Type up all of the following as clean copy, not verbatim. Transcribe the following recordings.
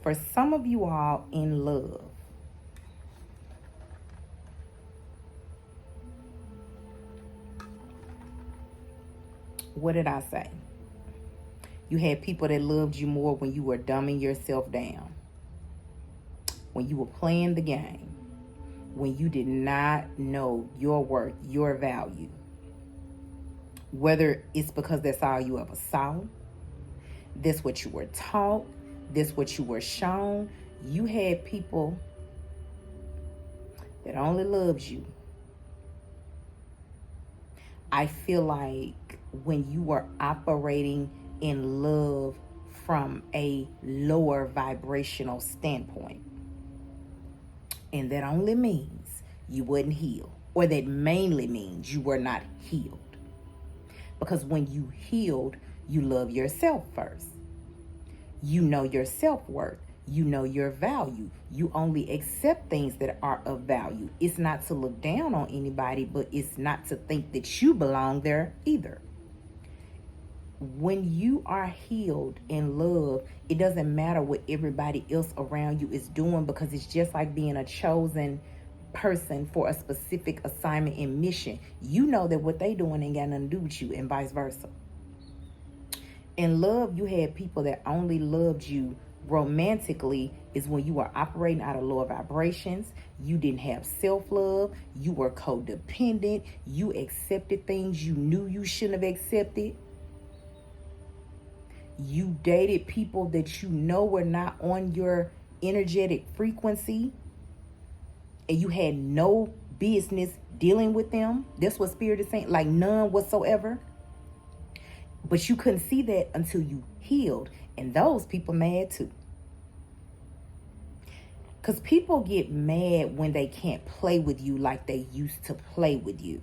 For some of you all in love, what did I say? You had people that loved you more when you were dumbing yourself down, when you were playing the game, when you did not know your worth, your value. Whether it's because that's all you ever saw, that's what you were taught, that's what you were shown. You had people that only loved you. I feel like when you are operating in love from a lower vibrational standpoint, and that only means you wouldn't heal, or that mainly means you were not healed. Because when you healed, you love yourself first. You know your self-worth. You know your value. You only accept things that are of value. It's not to look down on anybody, but it's not to think that you belong there either. When you are healed in love, it doesn't matter what everybody else around you is doing, because it's just like being a chosen person for a specific assignment and mission. You know that what they doing ain't got nothing to do with you, and vice versa. In love, you had people that only loved you romantically is when you were operating out of lower vibrations. You didn't have self-love. You were codependent. You accepted things you knew you shouldn't have accepted. You dated people that you know were not on your energetic frequency, and you had no business dealing with them. That's what Spirit is saying, like none whatsoever. But you couldn't see that until you healed. And those people mad too. Because people get mad when they can't play with you like they used to play with you.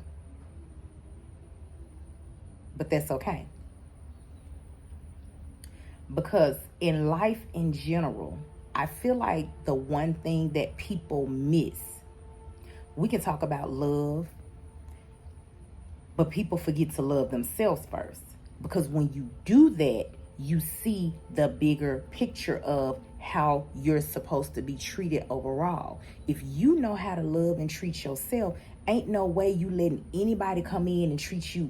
But that's okay. Because in life in general, I feel like the one thing that people miss, we can talk about love, but people forget to love themselves first. Because when you do that, you see the bigger picture of how you're supposed to be treated overall. If you know how to love and treat yourself, ain't no way you letting anybody come in and treat you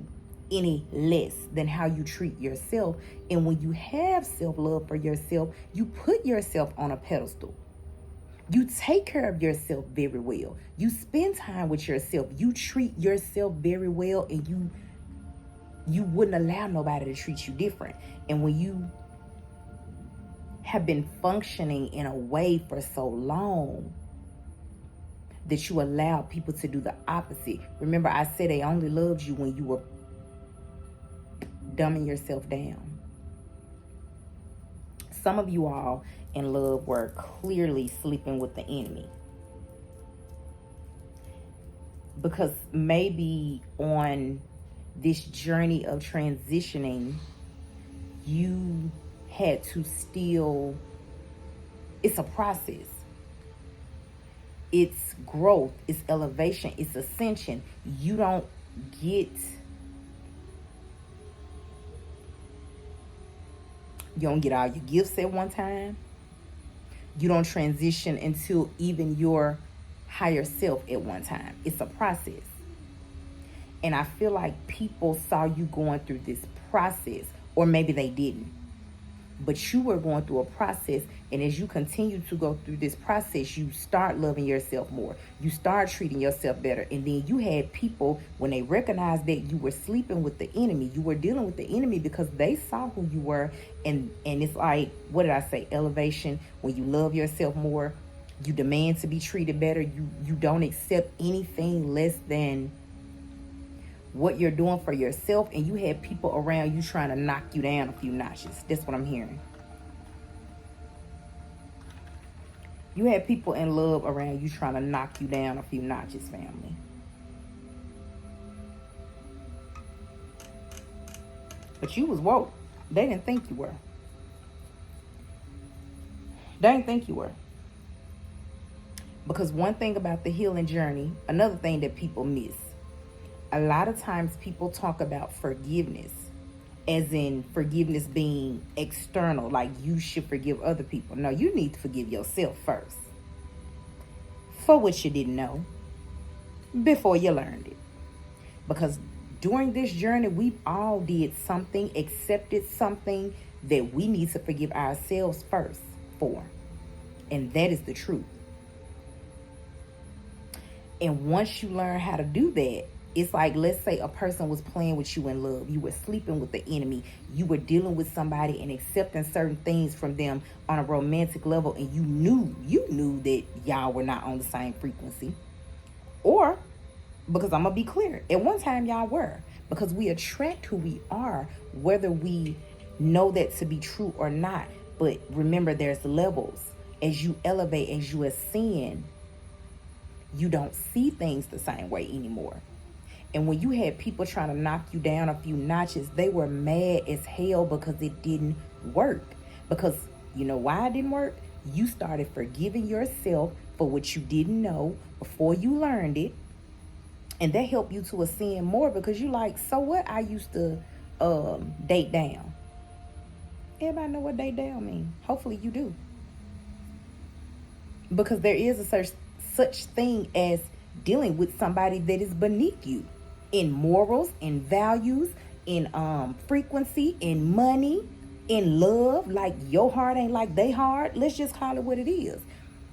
any less than how you treat yourself. And when you have self-love for yourself, you put yourself on a pedestal. You take care of yourself very well. You spend time with yourself. You treat yourself very well, and you wouldn't allow nobody to treat you different. And when you have been functioning in a way for so long that you allow people to do the opposite. Remember, I said they only loved you when you were dumbing yourself down. Some of you all in love were clearly sleeping with the enemy. Because maybe on this journey of transitioning, you had to still, it's a process. It's growth, it's elevation, it's ascension. You don't get, all your gifts at one time. You don't transition until even your higher self at one time. It's a process. And I feel like people saw you going through this process, or maybe they didn't. But you were going through a process, and as you continue to go through this process, you start loving yourself more. You start treating yourself better. And then you had people, when they recognized that you were sleeping with the enemy, you were dealing with the enemy, because they saw who you were. And it's like, what did I say? Elevation. When you love yourself more, you demand to be treated better. You don't accept anything less than what you're doing for yourself. And you had people around you trying to knock you down a few notches. That's what I'm hearing. You had people in love around you trying to knock you down a few notches, family. But you was woke. They didn't think you were. They didn't think you were. Because one thing about the healing journey, another thing that people miss, a lot of times people talk about forgiveness, as in forgiveness being external, like you should forgive other people. No, you need to forgive yourself first for what you didn't know before you learned it. Because during this journey, we've all did something, accepted something that we need to forgive ourselves first for. And that is the truth. And once you learn how to do that, it's like, let's say a person was playing with you in love. You were sleeping with the enemy. You were dealing with somebody and accepting certain things from them on a romantic level. And you knew that y'all were not on the same frequency. Or, because I'm going to be clear, at one time y'all were. Because we attract who we are, whether we know that to be true or not. But remember, there's levels. As you elevate, as you ascend, you don't see things the same way anymore. And when you had people trying to knock you down a few notches, they were mad as hell because it didn't work. Because you know why it didn't work? You started forgiving yourself for what you didn't know before you learned it. And that helped you to ascend more, because you like, so what? I used to date down. Everybody know what date down means. Hopefully you do. Because there is a such thing as dealing with somebody that is beneath you in morals, in values, in frequency, in money, in love. Like your heart ain't like they heart. Let's just call it what it is.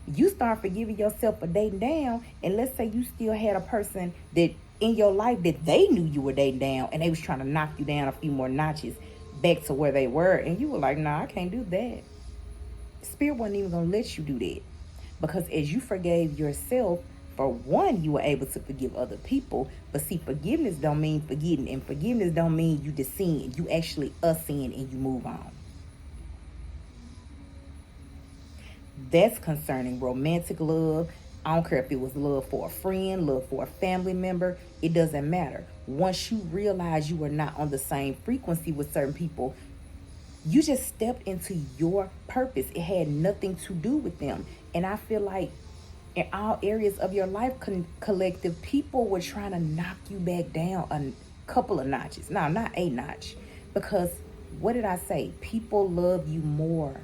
You start forgiving yourself for dating down, and let's say you still had a person that in your life that they knew you were dating down, and they was trying to knock you down a few more notches back to where they were, and you were like, nah, I can't do that. Spirit wasn't even gonna let you do that. Because as you forgave yourself, for one, you were able to forgive other people. But see, forgiveness don't mean forgetting. And forgiveness don't mean you descend. You actually ascend and you move on. That's concerning romantic love. I don't care if it was love for a friend, love for a family member. It doesn't matter. Once you realize you are not on the same frequency with certain people, you just stepped into your purpose. It had nothing to do with them. And I feel like in all areas of your life, collective, people were trying to knock you back down a couple of notches. No, not a notch. Because what did I say? People love you more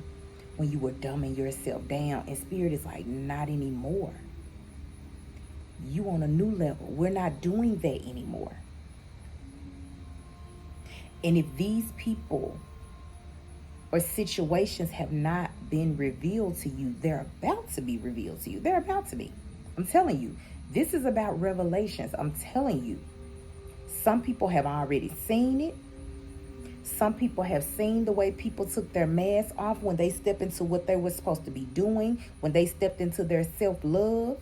when you were dumbing yourself down. And Spirit is like, not anymore. You on a new level. We're not doing that anymore. And if these people or situations have not been revealed to you, they're about to be revealed to you. They're about to be. I'm telling you, this is about revelations. I'm telling you. Some people have already seen it. Some people have seen the way people took their masks off when they stepped into what they were supposed to be doing, when they stepped into their self-love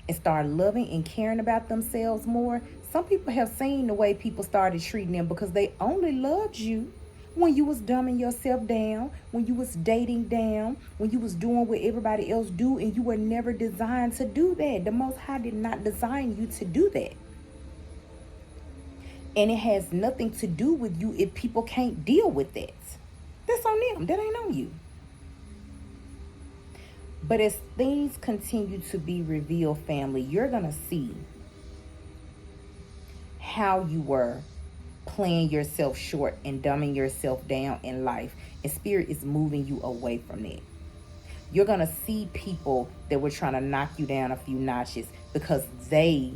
and started loving and caring about themselves more. Some people have seen the way people started treating them because they only loved you when you was dumbing yourself down, when you was dating down, when you was doing what everybody else do, and you were never designed to do that. The Most High did not design you to do that. And it has nothing to do with you if people can't deal with that. That's on them. That ain't on you. But as things continue to be revealed, family, you're going to see how you were playing yourself short and dumbing yourself down in life. And Spirit is moving you away from that. You're going to see people that were trying to knock you down a few notches because they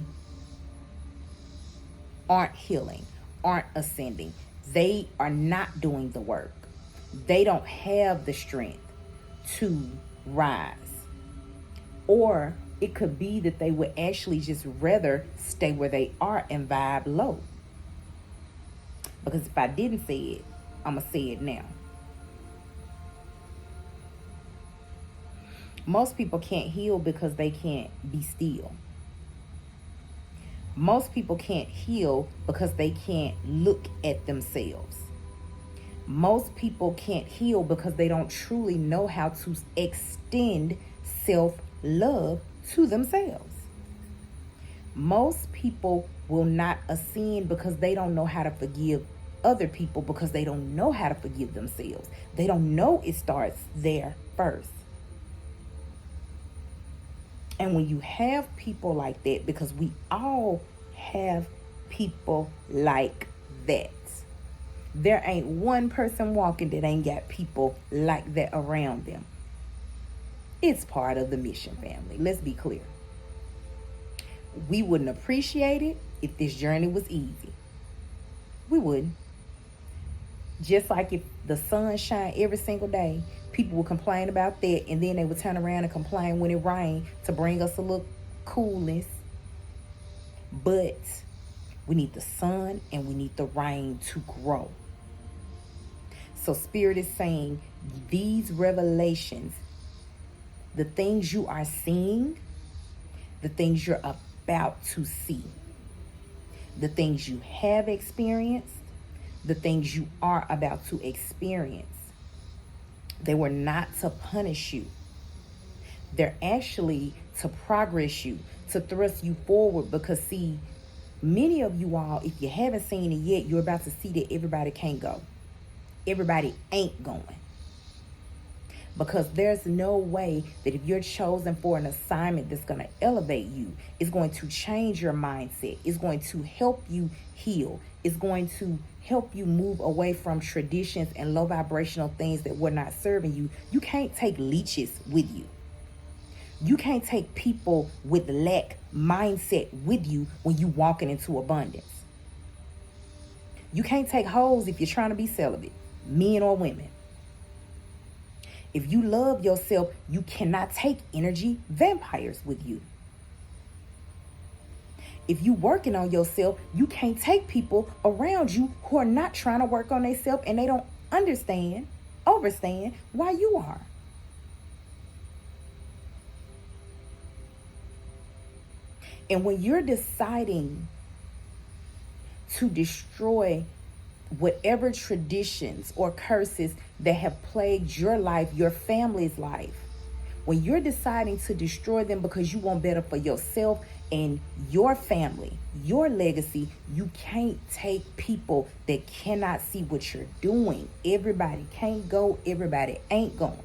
aren't healing, aren't ascending. They are not doing the work. They don't have the strength to rise. Or it could be that they would actually just rather stay where they are and vibe low. Because if I didn't say it, I'm going to say it now. Most people can't heal because they can't be still. Most people can't heal because they can't look at themselves. Most people can't heal because they don't truly know how to extend self-love to themselves. Most people will not ascend because they don't know how to forgive other people, because they don't know how to forgive themselves. They don't know it starts there first. And when you have people like that, because we all have people like that, There ain't one person walking that ain't got people like that around them. It's part of the mission, family. Let's be clear. We wouldn't appreciate it if this journey was easy. We wouldn't. Just like if the sun shine every single day, people would complain about that, and then they would turn around and complain when it rained to bring us a little coolness. But we need the sun and we need the rain to grow. So Spirit is saying these revelations, the things you are seeing, the things you're about to see, the things you have experienced, the things you are about to experience, they were not to punish you. They're actually to progress you, to thrust you forward. Because see, many of you all, if you haven't seen it yet, you're about to see that everybody can't go. Everybody ain't going. Because there's no way that if you're chosen for an assignment that's going to elevate you, it's going to change your mindset. It's going to help you heal. It's going to help you move away from traditions and low vibrational things that were not serving you. You can't take leeches with you. You can't take people with lack mindset with you when you walking into abundance. You can't take hoes if you're trying to be celibate, men or women. If you love yourself, you cannot take energy vampires with you. If you working on yourself, you can't take people around you who are not trying to work on themselves and they don't understand, overstand why you are. And when you're deciding to destroy whatever traditions or curses that have plagued your life, your family's life, when you're deciding to destroy them because you want better for yourself and your family, your legacy, you can't take people that cannot see what you're doing. Everybody can't go. Everybody ain't going.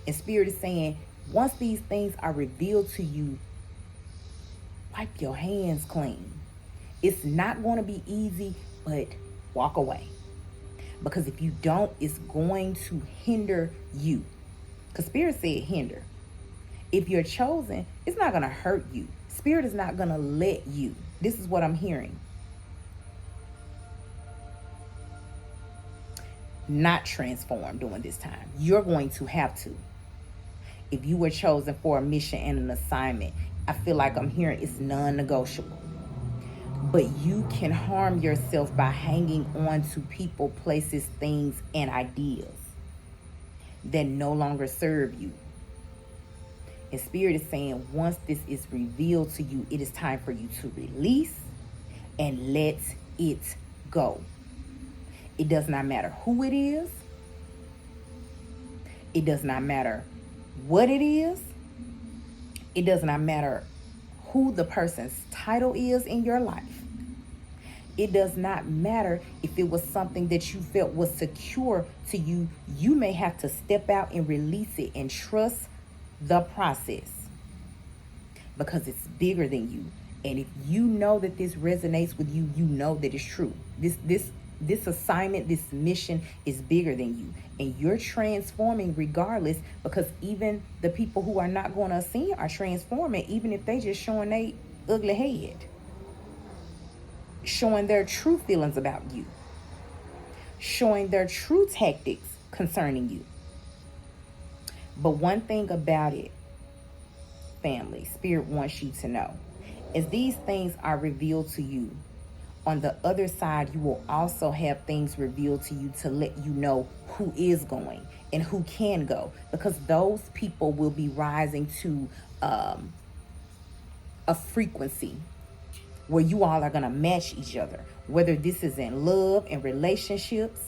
And Spirit is saying, once these things are revealed to you, wipe your hands clean. It's not going to be easy, but walk away. Because if you don't, it's going to hinder you. Because Spirit said hinder. If you're chosen, it's not going to hurt you. Spirit is not going to let you. This is what I'm hearing. Not transform during this time. You're going to have to. If you were chosen for a mission and an assignment, I feel like I'm hearing it's non-negotiable. But you can harm yourself by hanging on to people, places, things, and ideas that no longer serve you. And Spirit is saying, once this is revealed to you, it is time for you to release and let it go. It does not matter who it is. It does not matter what it is. It does not matter who the person's title is in your life. It does not matter if it was something that you felt was secure to you. You may have to step out and release it and trust the process because it's bigger than you. And if you know that this resonates with you, you know that it's true. This assignment, this mission is bigger than you. And you're transforming regardless, because even the people who are not going to ascend are transforming, even if they just showing their ugly head. Showing their true feelings about you. Showing their true tactics concerning you. But one thing about it, family, Spirit wants you to know, as these things are revealed to you, on the other side, you will also have things revealed to you to let you know who is going and who can go. Because those people will be rising to a frequency where you all are going to match each other. Whether this is in love and relationships,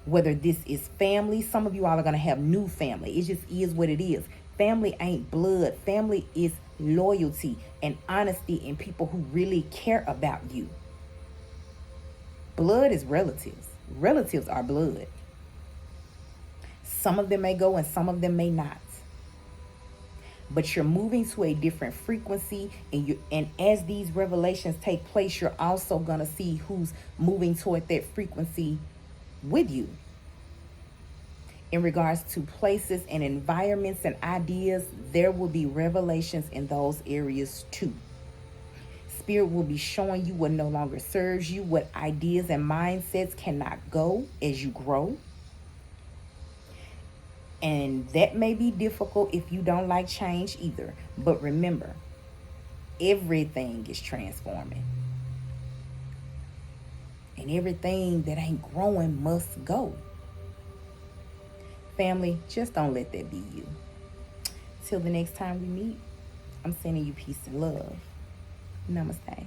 whether this is family. Some of you all are going to have new family. It just is what it is. Family ain't blood. Family is loyalty and honesty and people who really care about you. Blood is relatives. Relatives are blood. Some of them may go and some of them may not. but you're moving to a different frequency, and as these revelations take place, you're also going to see who's moving toward that frequency with you. In regards to places and environments and ideas, there will be revelations in those areas too. Spirit will be showing you what no longer serves you, what ideas and mindsets cannot go as you grow. And that may be difficult if you don't like change either. But remember, everything is transforming. And everything that ain't growing must go. Family, just don't let that be you. Till the next time we meet, I'm sending you peace and love. Namaste.